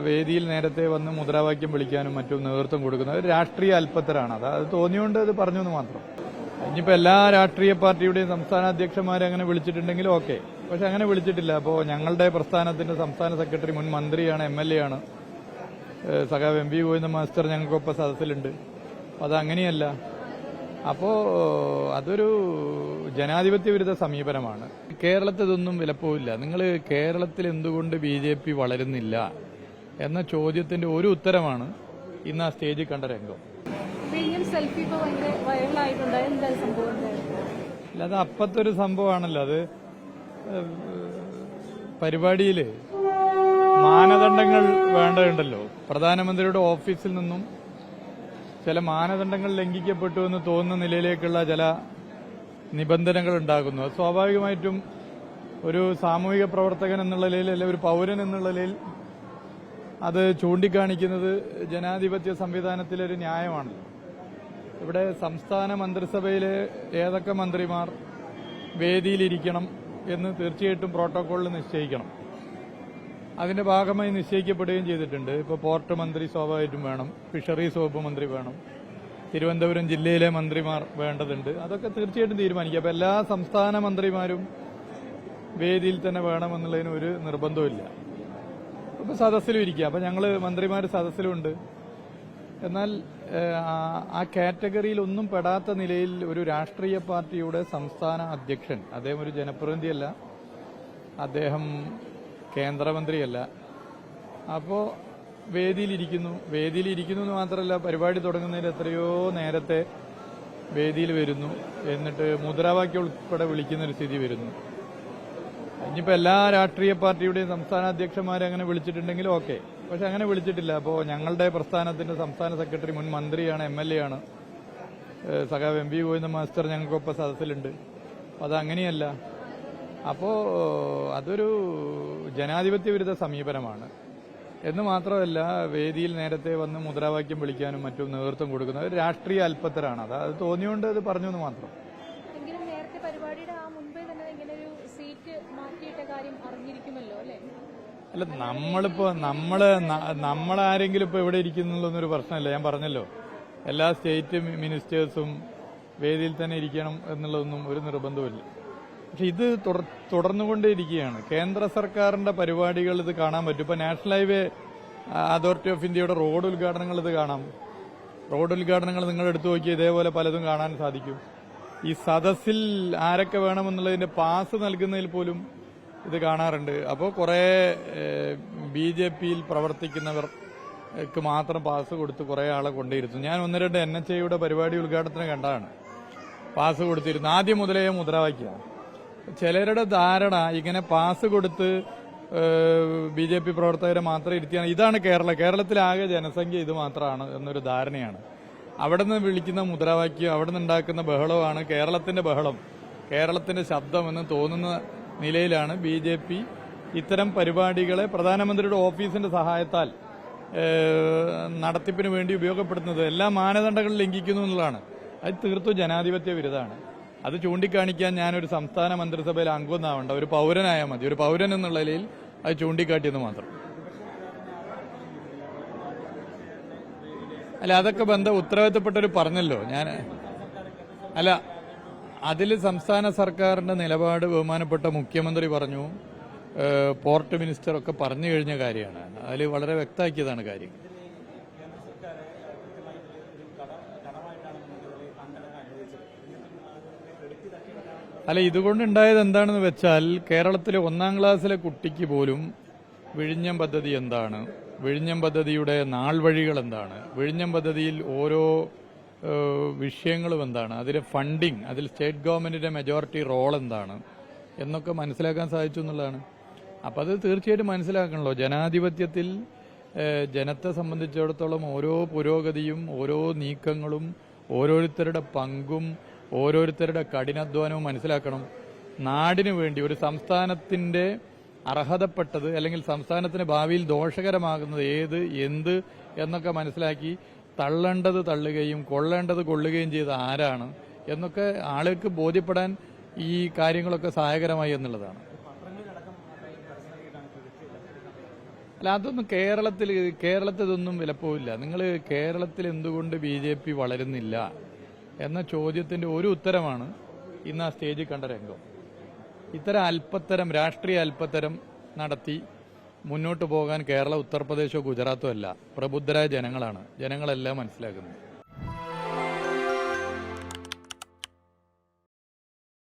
വേദിയിൽ നേരത്തെ വന്ന് മുദ്രാവാക്യം വിളിക്കാനും മറ്റും നേതൃത്വം കൊടുക്കുന്നത് രാഷ്ട്രീയ അല്പത്തരാണ്. അത് തോന്നിയോണ്ട് അത് പറഞ്ഞു എന്ന് മാത്രം. ഇനിയിപ്പോൾ എല്ലാ രാഷ്ട്രീയ പാർട്ടിയുടെയും സംസ്ഥാന അധ്യക്ഷന്മാരെ അങ്ങനെ വിളിച്ചിട്ടുണ്ടെങ്കിലും ഓക്കെ, പക്ഷെ അങ്ങനെ വിളിച്ചിട്ടില്ല. അപ്പോൾ ഞങ്ങളുടെ പ്രസ്ഥാനത്തിന്റെ സംസ്ഥാന സെക്രട്ടറി മുൻ മന്ത്രിയാണ്, MLA ആണ്, സഖാവ് MP ഗോവിന്ദൻ മാസ്റ്റർ ഞങ്ങൾക്കൊപ്പം സദസ്സിലുണ്ട്. അതങ്ങനെയല്ല. അപ്പോൾ അതൊരു ജനാധിപത്യ വിരുദ്ധ സമീപനമാണ്. കേരളത്തിൽ ഇതൊന്നും വിലപ്പോവില്ല. നിങ്ങൾ കേരളത്തിൽ എന്തുകൊണ്ട് BJP വളരുന്നില്ല എന്ന ചോദ്യത്തിന്റെ ഒരു ഉത്തരമാണ് ഇന്ന് ആ സ്റ്റേജിൽ കണ്ട രംഗം. അല്ല, അത് അപ്പത്തെ ഒരു സംഭവമാണല്ലോ. അത് പരിപാടിയിൽ മാനദണ്ഡങ്ങൾ വേണ്ടതുണ്ടല്ലോ. പ്രധാനമന്ത്രിയുടെ ഓഫീസിൽ നിന്നും ചില മാനദണ്ഡങ്ങൾ ലംഘിക്കപ്പെട്ടു എന്ന് തോന്നുന്ന നിലയിലേക്കുള്ള ചില നിബന്ധനകൾ ഉണ്ടാകുന്നു. അത് സ്വാഭാവികമായിട്ടും ഒരു സാമൂഹിക പ്രവർത്തകൻ എന്നുള്ള നിലയിൽ, അല്ലെങ്കിൽ ഒരു പൗരൻ എന്നുള്ള നിലയിൽ അത് ചൂണ്ടിക്കാണിക്കുന്നത് ജനാധിപത്യ സംവിധാനത്തിലെ ഒരു ന്യായമാണല്ലോ. ഇവിടെ സംസ്ഥാന മന്ത്രിസഭയിലെ ഏതൊക്കെ മന്ത്രിമാർ വേദിയിലിരിക്കണം എന്ന് തീർച്ചയായിട്ടും പ്രോട്ടോകോളിൽ നിശ്ചയിക്കണം. അതിന്റെ ഭാഗമായി നിശ്ചയിക്കപ്പെടുകയും ചെയ്തിട്ടുണ്ട്. ഇപ്പോൾ പോർട്ട് മന്ത്രി സ്വാഭാവികമായിട്ടും വേണം, ഫിഷറീസ് വകുപ്പ് മന്ത്രി വേണം, തിരുവനന്തപുരം ജില്ലയിലെ മന്ത്രിമാർ വേണ്ടതുണ്ട്. അതൊക്കെ തീർച്ചയായിട്ടും തീരുമാനിക്കുക. അപ്പോൾ എല്ലാ സംസ്ഥാന മന്ത്രിമാരും വേദിയിൽ തന്നെ വേണമെന്നുള്ളതിന് ഒരു നിർബന്ധമില്ല. അപ്പോൾ സദസ്സിലും ഇരിക്കുക. അപ്പോൾ ഞങ്ങൾ മന്ത്രിമാർ സദസ്സിലുണ്ട്. എന്നാൽ ആ കാറ്റഗറിയിൽ ഒന്നും പെടാത്ത നിലയിൽ ഒരു രാഷ്ട്രീയ പാർട്ടിയുടെ സംസ്ഥാന അധ്യക്ഷൻ, അദ്ദേഹം ഒരു ജനപ്രതിനിധിയല്ല, അദ്ദേഹം കേന്ദ്രമന്ത്രിയല്ല, അപ്പോൾ വേദിയിലിരിക്കുന്നു എന്ന് മാത്രമല്ല, പരിപാടി തുടങ്ങുന്നതിന് എത്രയോ നേരത്തെ വേദിയിൽ വരുന്നു, എന്നിട്ട് മുദ്രാവാക്യം ഉൾപ്പെടെ വിളിക്കുന്നൊരു സ്ഥിതി വരുന്നു. ഇനിയിപ്പോൾ എല്ലാ രാഷ്ട്രീയ പാർട്ടിയുടെയും സംസ്ഥാന അധ്യക്ഷന്മാരെ അങ്ങനെ വിളിച്ചിട്ടുണ്ടെങ്കിലും ഓക്കെ, പക്ഷെ അങ്ങനെ വിളിച്ചിട്ടില്ല. അപ്പോൾ ഞങ്ങളുടെ പ്രസ്ഥാനത്തിന്റെ സംസ്ഥാന സെക്രട്ടറി മുൻ മന്ത്രിയാണ്, MLA ആണ്, സഖാവ് MP ഗോവിന്ദൻ മാസ്റ്റർ ഞങ്ങൾക്കൊപ്പം സദസ്സിലുണ്ട്. അതങ്ങനെയല്ല. അപ്പോൾ അതൊരു ജനാധിപത്യ വിരുദ്ധ സമീപനമാണ് എന്ന് മാത്രമല്ല, വേദിയിൽ നേരത്തെ വന്ന് മുദ്രാവാക്യം വിളിക്കാനും മറ്റും നേതൃത്വം കൊടുക്കുന്നത് രാഷ്ട്രീയ അല്പത്തരാണ്. അത് തോന്നിയോണ്ട് അത് പറഞ്ഞു എന്ന് മാത്രം. അല്ല, നമ്മളാരെങ്കിലും ഇപ്പൊ എവിടെ ഇരിക്കുന്നുള്ളൊരു പ്രശ്നമല്ല. ഞാൻ പറഞ്ഞല്ലോ, എല്ലാ സ്റ്റേറ്റ് മിനിസ്റ്റേഴ്സും വേദിയിൽ തന്നെ ഇരിക്കണം എന്നുള്ളതൊന്നും ഒരു നിർബന്ധമില്ല. പക്ഷെ ഇത് തുടർന്നുകൊണ്ടേയിരിക്കുകയാണ്. കേന്ദ്ര സർക്കാരിന്റെ പരിപാടികൾ ഇത് കാണാൻ പറ്റും. ഇപ്പൊ നാഷണൽ ഹൈവേ അതോറിറ്റി ഓഫ് ഇന്ത്യയുടെ റോഡ് ഉദ്ഘാടനങ്ങൾ ഇത് കാണാം. റോഡ് ഉദ്ഘാടനങ്ങൾ നിങ്ങൾ എടുത്തു നോക്കി ഇതേപോലെ പലതും കാണാൻ സാധിക്കും. ഈ സദസ്സിൽ ആരൊക്കെ വേണമെന്നുള്ളതിന്റെ പാസ് നൽകുന്നതിൽ പോലും ഇത് കാണാറുണ്ട്. അപ്പോൾ കുറെ BJPയിൽ പ്രവർത്തിക്കുന്നവർക്ക് മാത്രം പാസ് കൊടുത്ത് കുറെ ആളെ കൊണ്ടിരുന്നു. ഞാൻ 1-2 NHAയുടെ പരിപാടി ഉദ്ഘാടനത്തിന് കണ്ടതാണ്. പാസ് കൊടുത്തിരുന്നു. ആദ്യം മുതലേ മുദ്രാവാക്യമാണ്. ചിലരുടെ ധാരണ ഇങ്ങനെ പാസ് കൊടുത്ത് BJP പ്രവർത്തകരെ മാത്രം ഇരുത്തിയാണ്. ഇതാണ് കേരളത്തിലാകെ ജനസംഖ്യ ഇത് മാത്രമാണ് എന്നൊരു ധാരണയാണ്. അവിടെ നിന്ന് വിളിക്കുന്ന മുദ്രാവാക്യം, അവിടെ നിന്ന് ഉണ്ടാക്കുന്ന ബഹളമാണ് കേരളത്തിന്റെ ബഹളം, കേരളത്തിന്റെ ശബ്ദം എന്ന് തോന്നുന്ന നിലയിലാണ് BJP ഇത്തരം പരിപാടികളെ പ്രധാനമന്ത്രിയുടെ ഓഫീസിന്റെ സഹായത്താൽ നടത്തിപ്പിന് വേണ്ടി ഉപയോഗപ്പെടുത്തുന്നത്. എല്ലാ മാനദണ്ഡങ്ങളും ലംഘിക്കുന്നു എന്നുള്ളതാണ്. അത് തീർത്തും ജനാധിപത്യ വിരുദ്ധമാണ്. അത് ചൂണ്ടിക്കാണിക്കാൻ ഞാനൊരു സംസ്ഥാന മന്ത്രിസഭയിൽ അംഗമൊന്നാവണ്ട, ഒരു പൗരനായാൽ മതി. ഒരു പൗരൻ എന്നുള്ള നിലയിൽ അത് ചൂണ്ടിക്കാട്ടിയെന്ന് മാത്രം. അല്ല, അതൊക്കെ ഉത്തരവാദിത്തപ്പെട്ടവർ പറഞ്ഞല്ലോ. അല്ല, അതിൽ സംസ്ഥാന സർക്കാരിന്റെ നിലപാട് ബഹുമാനപ്പെട്ട മുഖ്യമന്ത്രി പറഞ്ഞു, പോർട്ട് മിനിസ്റ്റർ ഒക്കെ പറഞ്ഞു കഴിഞ്ഞ കാര്യമാണ്. അതിൽ വളരെ വ്യക്തമാക്കിയതാണ് കാര്യം. അല്ല, ഇതുകൊണ്ടുണ്ടായത് എന്താണെന്ന് വെച്ചാൽ, കേരളത്തിലെ 1-ാം ക്ലാസ്സിലെ കുട്ടിക്ക് പോലും വിഴിഞ്ഞം പദ്ധതി എന്താണ്, വിഴിഞ്ഞം പദ്ധതിയുടെ നാൾ വഴികൾ എന്താണ്, വിഴിഞ്ഞം പദ്ധതിയിൽ ഓരോ വിഷയങ്ങളും എന്താണ്, അതിലെ ഫണ്ടിങ്, അതിൽ സ്റ്റേറ്റ് ഗവൺമെന്റിന്റെ മെജോറിറ്റി റോൾ എന്താണ് എന്നൊക്കെ മനസ്സിലാക്കാൻ സാധിച്ചു എന്നുള്ളതാണ്. അപ്പം അത് തീർച്ചയായിട്ടും മനസ്സിലാക്കണല്ലോ. ജനാധിപത്യത്തിൽ ജനത്തെ സംബന്ധിച്ചിടത്തോളം ഓരോ പുരോഗതിയും ഓരോ നീക്കങ്ങളും ഓരോരുത്തരുടെ പങ്കും ഓരോരുത്തരുടെ കഠിനാധ്വാനവും മനസ്സിലാക്കണം. നാടിനു വേണ്ടി ഒരു സംസ്ഥാനത്തിന്റെ അർഹതപ്പെട്ടത് അല്ലെങ്കിൽ സംസ്ഥാനത്തിന് ഭാവിയിൽ ദോഷകരമാകുന്നത് എന്ത് എന്നൊക്കെ മനസ്സിലാക്കി തള്ളേണ്ടത് തള്ളുകയും കൊള്ളേണ്ടത് കൊള്ളുകയും ചെയ്ത ആരാണ് എന്നൊക്കെ ആളുകൾക്ക് ബോധ്യപ്പെടാൻ ഈ കാര്യങ്ങളൊക്കെ സഹായകരമായി എന്നുള്ളതാണ്. അല്ല, അതൊന്നും കേരളത്തിൽ ഇതൊന്നും വിലപ്പോവില്ല. നിങ്ങൾ കേരളത്തിൽ എന്തുകൊണ്ട് BJP വളരുന്നില്ല എന്ന ചോദ്യത്തിന്റെ ഒരു ഉത്തരമാണ് ഇന്ന് ആ സ്റ്റേജിൽ കണ്ട രംഗം. ഇത്തരം അല്പത്തരം രാഷ്ട്രീയ അല്പത്തരം നടത്തി മുന്നോട്ട് പോകാൻ കേരള, ഉത്തർപ്രദേശോ ഗുജറാത്തോ അല്ല, പ്രബുദ്ധരായ ജനങ്ങളാണ്. ജനങ്ങളെല്ലാം മനസ്സിലാക്കുന്നത്.